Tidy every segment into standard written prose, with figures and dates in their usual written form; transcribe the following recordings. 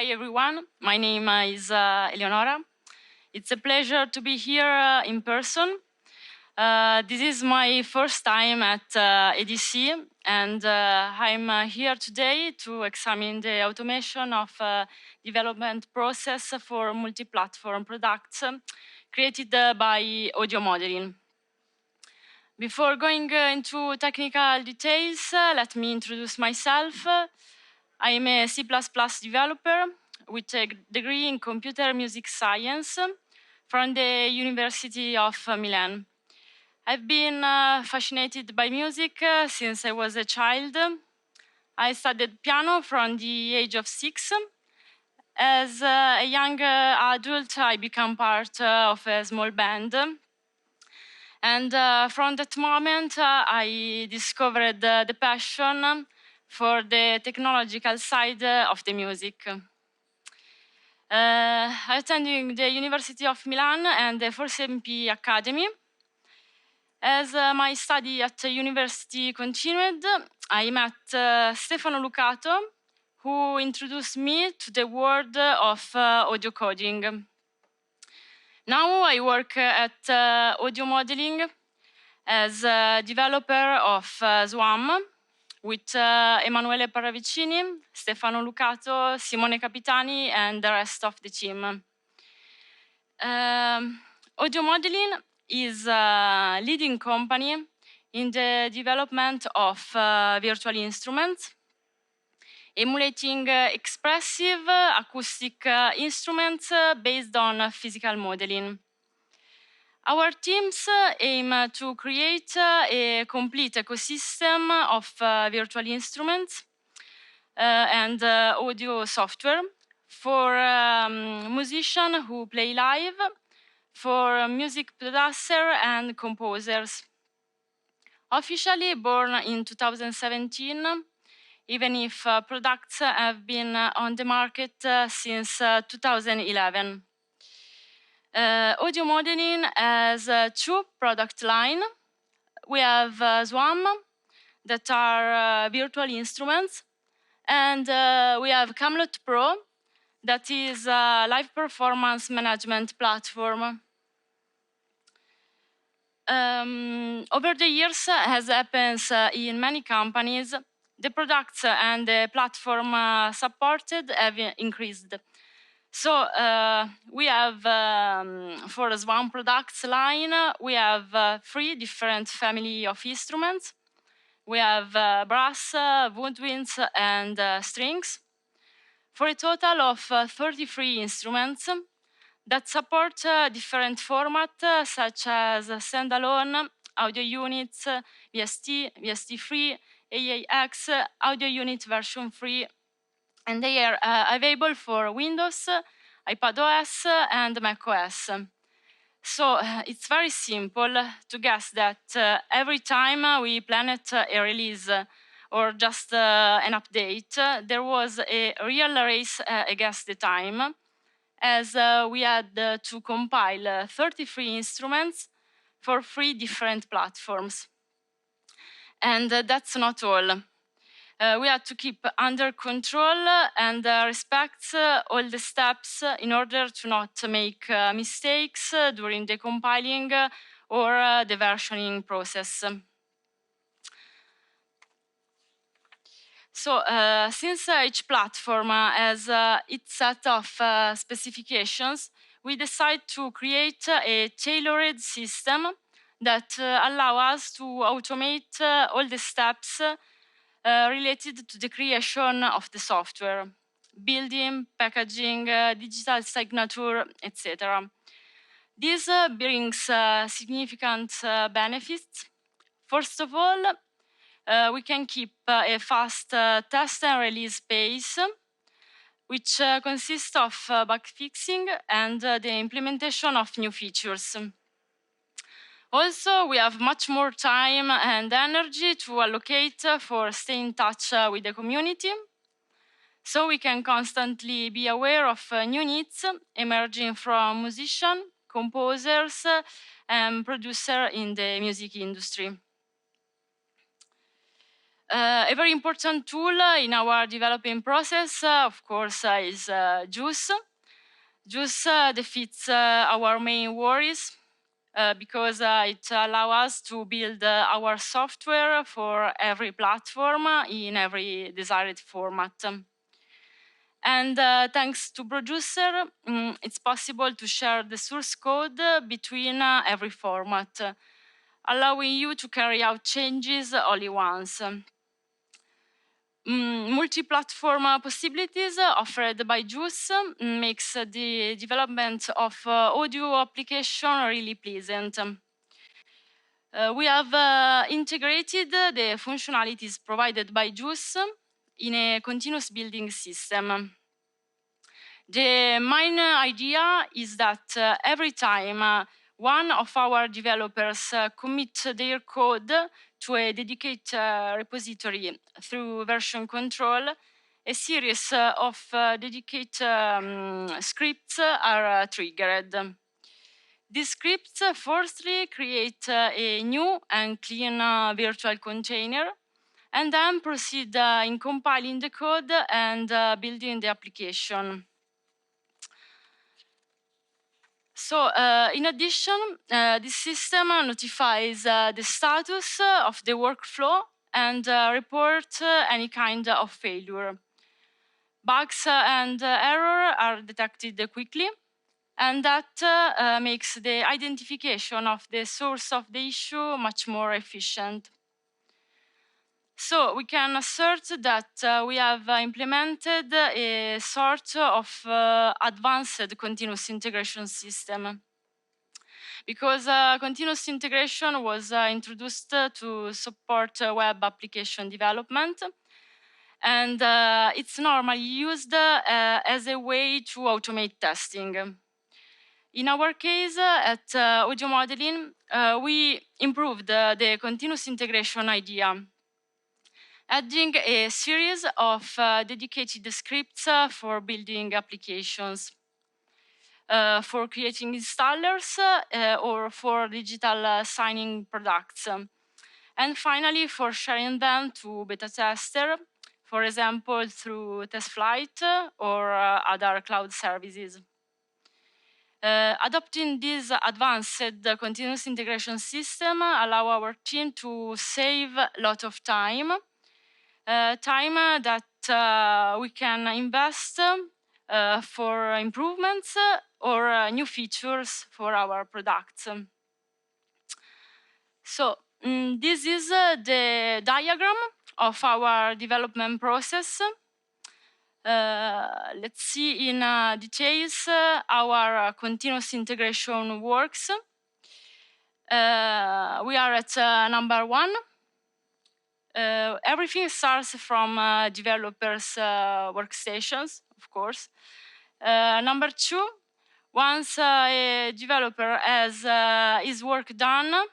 Hi everyone, my name is Eleonora. It's a pleasure to be here in person. This is my first time at ADC, and I'm here today to examine the automation of development process for multi-platform products created by audio modeling. Before going into technical details, let me introduce myself. I'm a C++ developer with a degree in computer music science from the University of Milan. I've been fascinated by music since I was a child. I studied piano from the age of 6. As a young adult, I became part of a small band. And from that moment, I discovered the passion for the technological side of the music. Attending the University of Milan and the Force MP Academy. As my study at the university continued, I met Stefano Lucato, who introduced me to the world of audio coding. Now I work at audio modeling as a developer of Swarm with Emanuele Paravicini, Stefano Lucato, Simone Capitani, and the rest of the team. Audio modeling is a leading company in the development of virtual instruments, emulating expressive acoustic instruments based on physical modeling. Our teams aim to create a complete ecosystem of virtual instruments and audio software for musicians who play live, for music producers and composers. Officially born in 2017, even if products have been on the market since 2011. Audio modeling has two product lines. We have Swarm, that are virtual instruments, and we have Camelot Pro, that is a live performance management platform. Over the years, as happens in many companies, the products and the platform supported have increased. So we have, for the Swarm products line, we have 3 different family of instruments. We have brass, woodwinds, and strings, for a total of 33 instruments that support different formats such as standalone, audio units, VST, VST3, AAX, audio unit version 3, and they are available for Windows, iPadOS, and macOS. So it's very simple to guess that every time we planned a release or just an update, there was a real race against the time, as we had to compile 33 instruments for 3 different platforms. And that's not all. We had to keep under control and respect all the steps in order to not make mistakes during the compiling or the versioning process. So, since each platform has its set of specifications, we decide to create a tailored system that allow us to automate all the steps related to the creation of the software, building, packaging, digital signature, etc. This brings significant benefits. First of all, we can keep a fast test and release pace, which consists of bug fixing and the implementation of new features. Also, we have much more time and energy to allocate for staying in touch with the community, so we can constantly be aware of new needs emerging from musicians, composers, and producers in the music industry. A very important tool in our developing process, of course, is JUCE. JUCE defeats our main worries because it allows us to build our software for every platform in every desired format. And thanks to Producer, it's possible to share the source code between every format, allowing you to carry out changes only once. Multi-platform possibilities offered by JUCE makes the development of audio application really pleasant. We have integrated the functionalities provided by JUCE in a continuous building system. The main idea is that every time one of our developers commit their code to a dedicated repository through version control, a series of dedicated scripts are triggered. These scripts firstly create a new and clean virtual container, and then proceed in compiling the code and building the application. So, in addition, this system notifies the status of the workflow and reports any kind of failure. Bugs and error are detected quickly, and that makes the identification of the source of the issue much more efficient. So we can assert that we have implemented a sort of advanced continuous integration system, because continuous integration was introduced to support web application development, and it's normally used as a way to automate testing. In our case, at Audio Modeling, we improved the continuous integration idea, adding a series of dedicated scripts for building applications, for creating installers, or for digital signing products. And finally, for sharing them to beta tester, for example, through TestFlight or other cloud services. Adopting this advanced continuous integration system allow our team to save a lot of time, that we can invest for improvements or new features for our products. So this is the diagram of our development process. Let's see in details our continuous integration works. We are at number 1. Everything starts from developers' workstations, of course. Number 2, once a developer has his work done,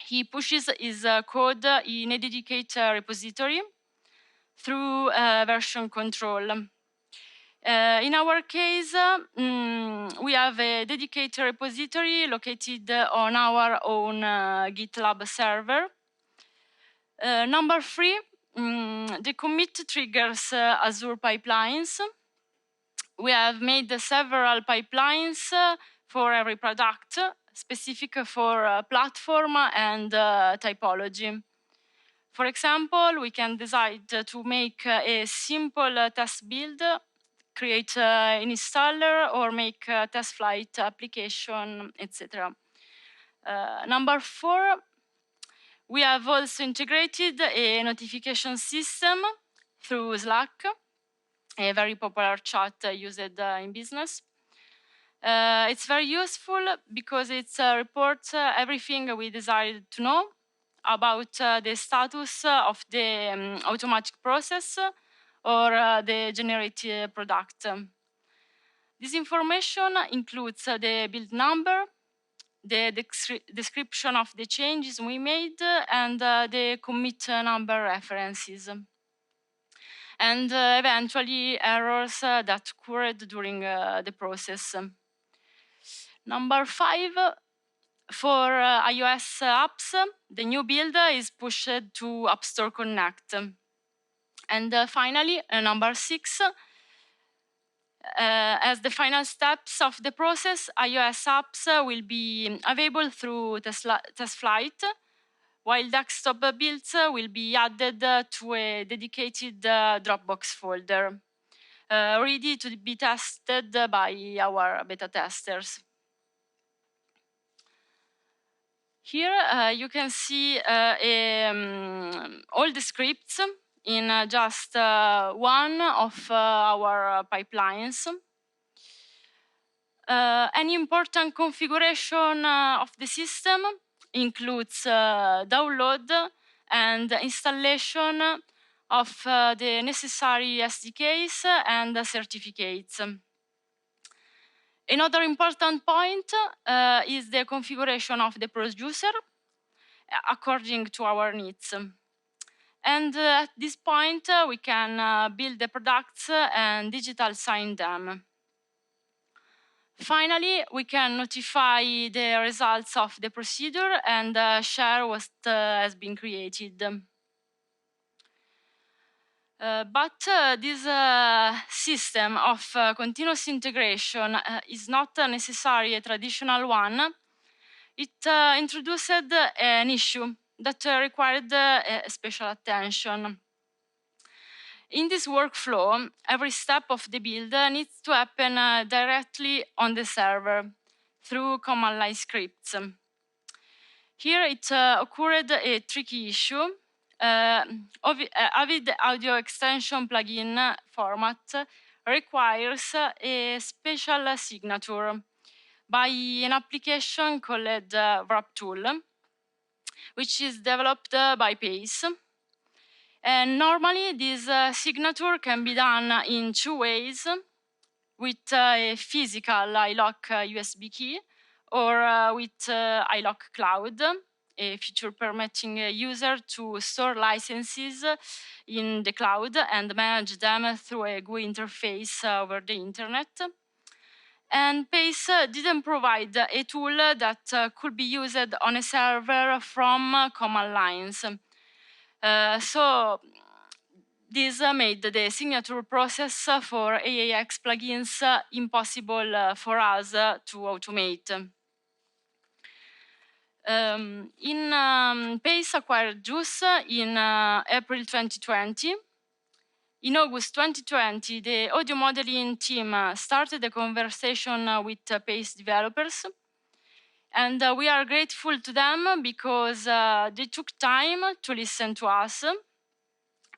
he pushes his code in a dedicated repository through version control. In our case, we have a dedicated repository located on our own GitLab server. Number 3, the commit triggers Azure pipelines. We have made several pipelines for every product, specific for platform and typology. For example, we can decide to make a simple test build, create an installer, or make a TestFlight application, etc. Number 4, we have also integrated a notification system through Slack, a very popular chat used in business. It's very useful because it reports everything we desire to know about the status of the automatic process or the generated product. This information includes the build number, the description of the changes we made, and the commit number references, and eventually errors that occurred during the process. Number 5, For iOS apps, the new build is pushed to App Store Connect. And finally, number 6, as the final steps of the process, iOS apps will be available through TestFlight, while desktop builds will be added to a dedicated Dropbox folder, ready to be tested by our beta testers. Here you can see all the scripts in just one of our pipelines. Any important configuration of the system includes download and installation of the necessary SDKs and certificates. Another important point is the configuration of the producer according to our needs. And at this point, we can build the products and digital sign them. Finally, we can notify the results of the procedure and share what has been created. But this system of continuous integration is not necessarily a traditional one. It introduced an issue that required special attention. In this workflow, every step of the build needs to happen directly on the server through command line scripts. Here it occurred a tricky issue. Avid audio extension plugin format requires a special signature by an application called Wrap Tool, which is developed by Pace. And normally this signature can be done in 2 ways, with a physical iLock USB key or with iLock Cloud, a feature permitting a user to store licenses in the cloud and manage them through a GUI interface over the internet. And Pace didn't provide a tool that could be used on a server from command lines. So this made the signature process for AAX plugins impossible for us to automate. Pace acquired JUCE in April 2020. In August 2020, the audio modeling team started a conversation with Pace developers. And we are grateful to them because they took time to listen to us,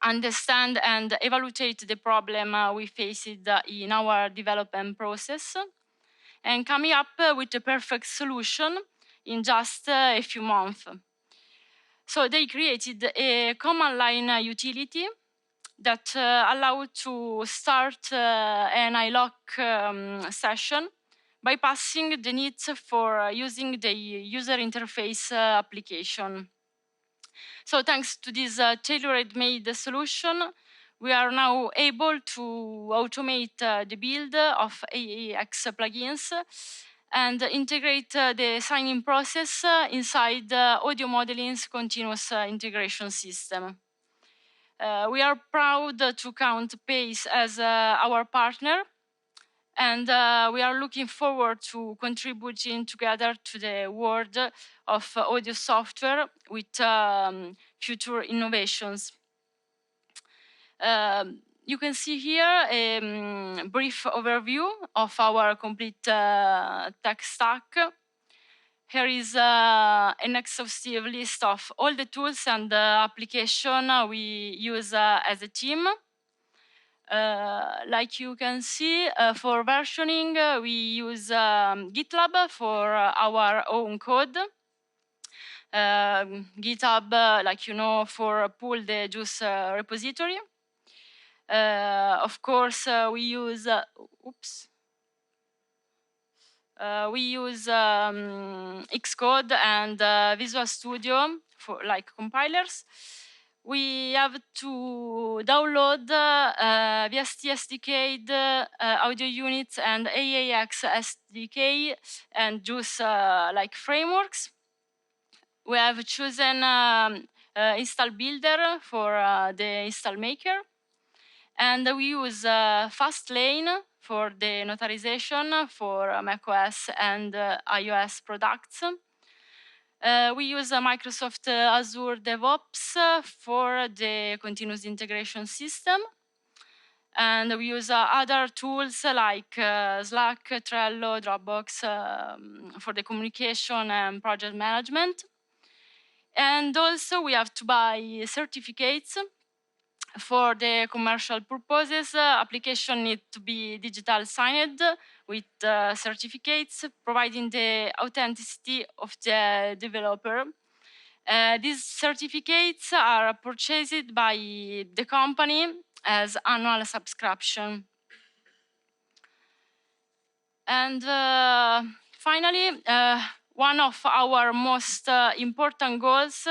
understand and evaluate the problem we faced in our development process, and coming up with a perfect solution in just a few months. So they created a command line utility that allowed to start an iLock session, bypassing the needs for using the user interface application. So thanks to this tailor-made solution, we are now able to automate the build of AAX plugins and integrate the signing process inside audio modeling's continuous integration system. We are proud to count Pace as our partner, and we are looking forward to contributing together to the world of audio software with future innovations. You can see here a brief overview of our complete tech stack. Here is an exhaustive list of all the tools and applications we use as a team. Like you can see, for versioning, we use GitLab for our own code. GitHub, like you know, for pull the JUCE repository. Of course, we use Xcode and Visual Studio for like compilers. we have to download VST SDK, audio units, and AAX SDK and JUCE like frameworks. We have chosen install builder for the install maker, and we use Fastlane for the notarization for macOS and iOS products. We use Microsoft Azure DevOps for the continuous integration system. And we use other tools like Slack, Trello, Dropbox for the communication and project management. And also we have to buy certificates for the commercial purposes. Application need to be digital signed with certificates, providing the authenticity of the developer. These certificates are purchased by the company as annual subscription. And finally, one of our most important goals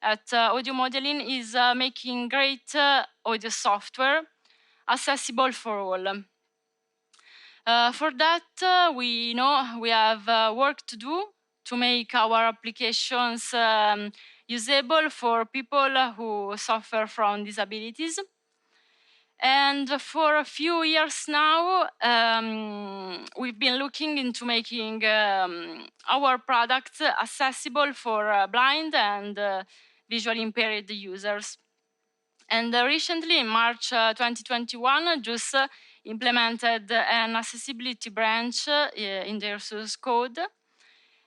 at audio modeling is making great audio software accessible for all. For that, we know we have work to do to make our applications usable for people who suffer from disabilities. And for a few years now, we've been looking into making our products accessible for blind and visually impaired users. And recently, in March 2021, JUCE implemented an accessibility branch in their source code.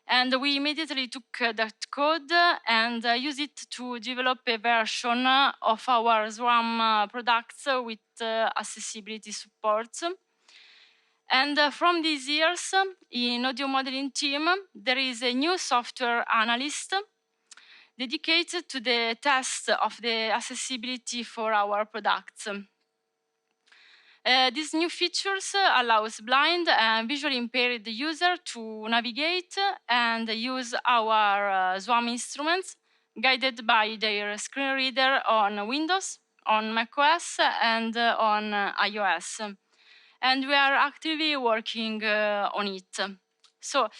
And we immediately took that code and used it to develop a version of our SWAM products with accessibility support. And from these years, in audio modeling team, there is a new software analyst dedicated to the test of the accessibility for our products. These new features allows blind and visually impaired user to navigate and use our SWAM instruments guided by their screen reader on Windows, on macOS, and on iOS. And we are actively working on it. So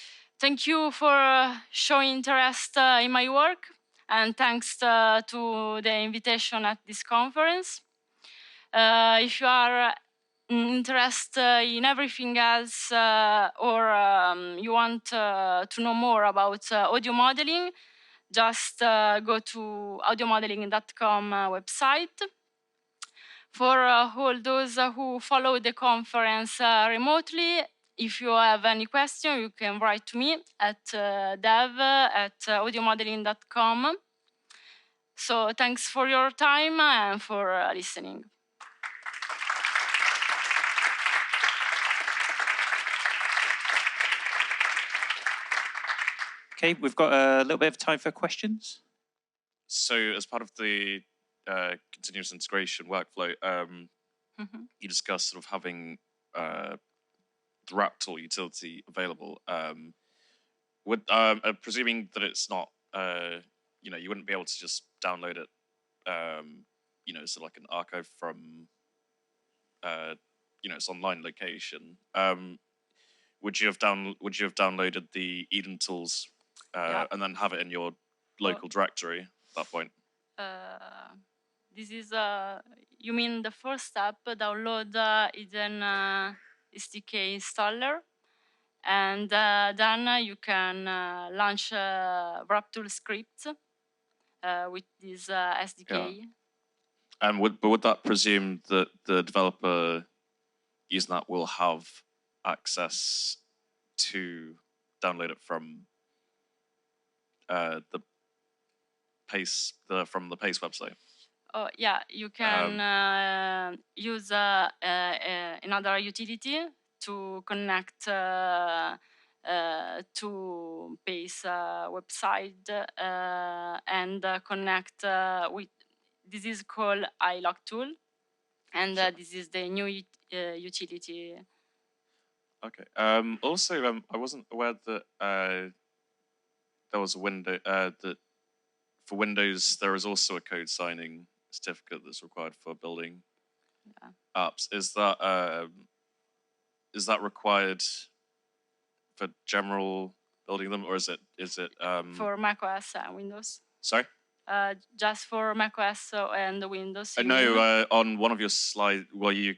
thank you for showing interest in my work, and thanks to the invitation at this conference. If you are interested in everything else or you want to know more about audio modeling, just go to audiomodeling.com website. For all those who follow the conference remotely, if you have any question, you can write to me at dev@audiomodeling.com. So thanks for your time and for listening. Okay, we've got a little bit of time for questions. So as part of the continuous integration workflow, you discussed sort of having the wrap tool utility available. Presuming that it's not, you wouldn't be able to just download it, sort of like an archive from, its online location. Would you have downloaded the Eden tools and then have it in your local directory at that point? This is, you mean the first step, download Eden SDK installer, and then you can launch wrap-tool scripts with this SDK. Yeah. And would that presume that the developer using that will have access to download it from the Pace website? Oh yeah, you can use another utility to connect to Pace website and connect with. This is called iLog tool, and this is the new utility. Okay. Also, I wasn't aware that there was a window that for Windows there is also a code signing certificate that's required for building Yeah. apps. Is that required for general building them, or is it For macOS and Windows. sorry? Just for macOS and Windows. I you know mean? on one of your slides, well, you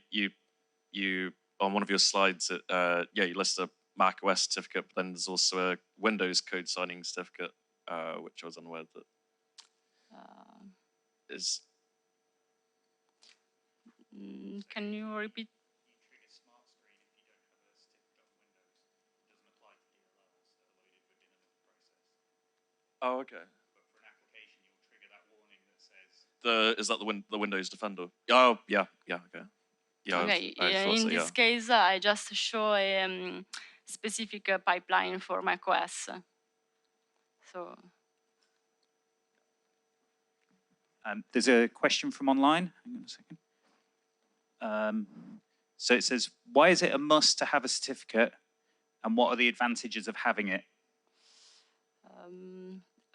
on one of your slides, yeah, you list a Mac OS certificate, but then there's also a Windows code signing certificate, which I was unaware that is. Can you repeat? Oh, okay. Is that the Windows Defender? Oh, yeah, okay. Yeah, Okay, I thought in so, this case, I just show a specific pipeline for macOS. So, There's a question from online. Hang on a second. So it says, why is it a must to have a certificate, and what are the advantages of having it?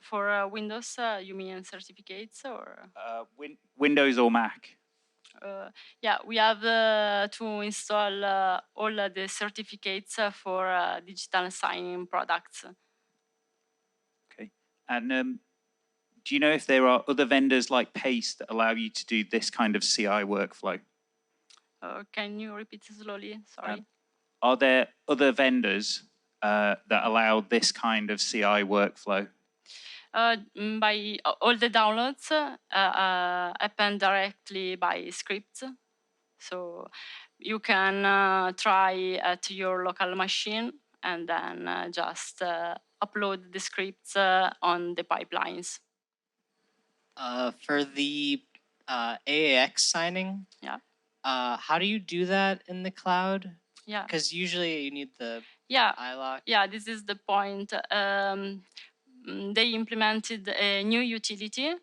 for Windows, you mean certificates or? Windows or Mac? Yeah, we have to install all the certificates for digital signing products. Okay. And do you know if there are other vendors like Paste that allow you to do this kind of CI workflow? Can you repeat slowly? Sorry. Are there other vendors that allow this kind of CI workflow? By all the downloads happen directly by scripts. So you can try at your local machine and then just upload the scripts on the pipelines. For the AAX signing, Yeah. How do you do that in the cloud? Yeah. Because usually you need the Yeah. iLock. Yeah, this is the point. They implemented a new utility.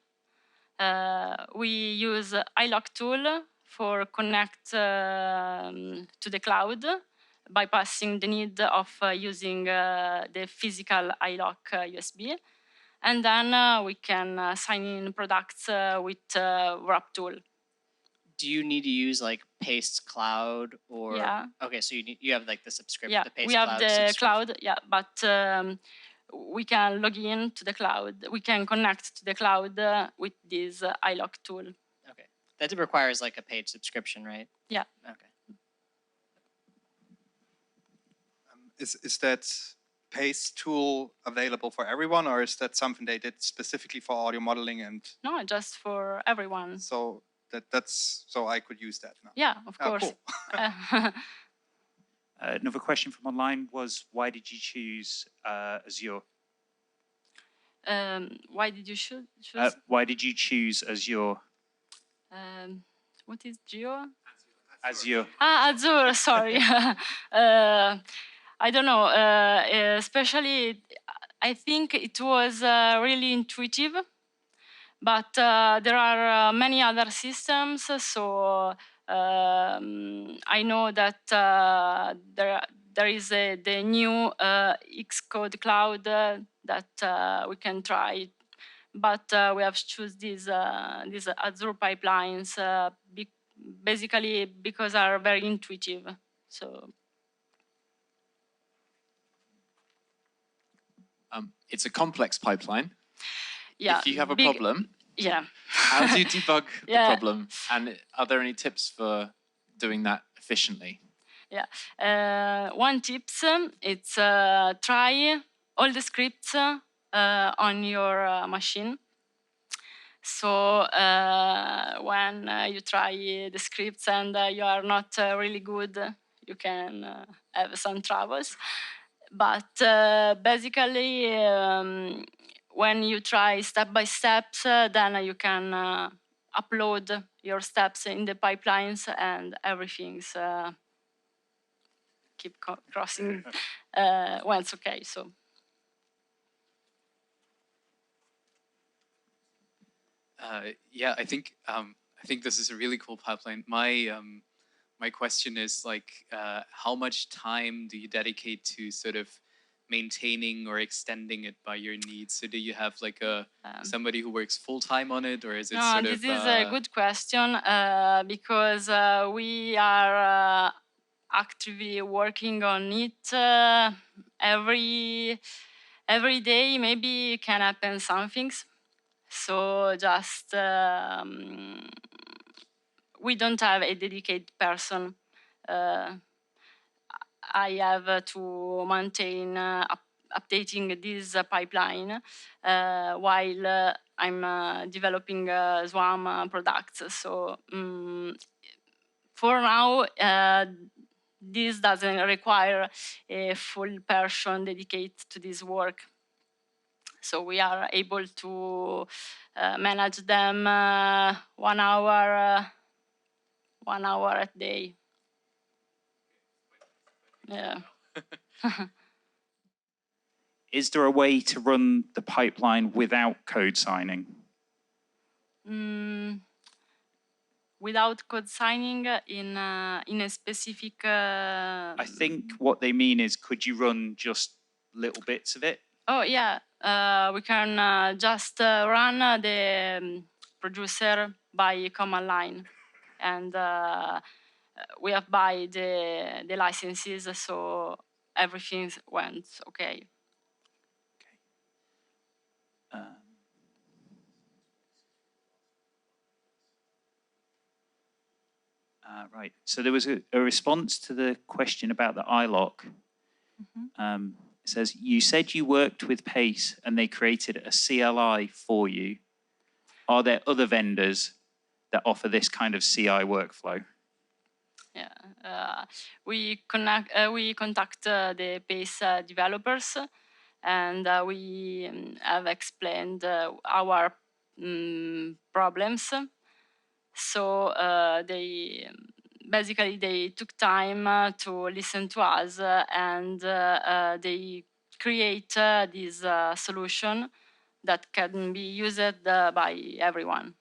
We use iLock tool for connect to the cloud, bypassing the need of using the physical iLock USB. And then we can sign in products with wrap tool. Do you need to use like Paste Cloud or? Yeah. Okay, so you have like the subscription. Yeah, the Paste we have Cloud the cloud. Yeah, but we can log in to the cloud. We can connect to the cloud with this iLock tool. Okay, that requires like a paid subscription, right? Yeah. Okay. Is that Paste tool available for everyone, or is that something they did specifically for audio modeling? And no, just for everyone. So that's so I could use that now. Yeah, of course. Cool. Another question from online was, why did you choose Azure? Why did you choose? Why did you choose Azure? What is Geo? Azure. Azure, sorry. I don't know. Especially, I think it was really intuitive. But there are many other systems, so I know that there is the new Xcode Cloud that we can try, but we have to choose these Azure pipelines basically because are very intuitive. So it's a complex pipeline. yeah, if you have a problem, yeah. how do you debug the Yeah. problem? And are there any tips for doing that efficiently? Yeah. One tips, it's try all the scripts on your machine. So when you try the scripts and you are not really good, you can have some troubles. But basically, when you try step by steps, then you can upload your steps in the pipelines and everything's keep crossing when it's okay. So. Yeah, I think this is a really cool pipeline. My question is like, how much time do you dedicate to sort of maintaining or extending it by your needs? So do you have like somebody who works full time on it, or is it No, sort this of? is a good question because we are actively working on it every day. Maybe can happen some things. So just we don't have a dedicated person. I have to maintain updating this pipeline while I'm developing Swarm products. So for now, this doesn't require a full person dedicated to this work. So we are able to manage them 1 hour, 1 hour a day. Yeah. Is there a way to run the pipeline without code signing? Without code signing in a specific. I think what they mean is, could you run just little bits of it? Oh yeah, we can just run the producer by command line, and we have buy the licenses, so everything went okay. Right. So there was a response to the question about the iLock. It says, you said you worked with Pace and they created a CLI for you. Are there other vendors that offer this kind of CI workflow? Yeah, we contact the Pace developers, and we have explained our problems. So they took time to listen to us, and they create this solution that can be used by everyone.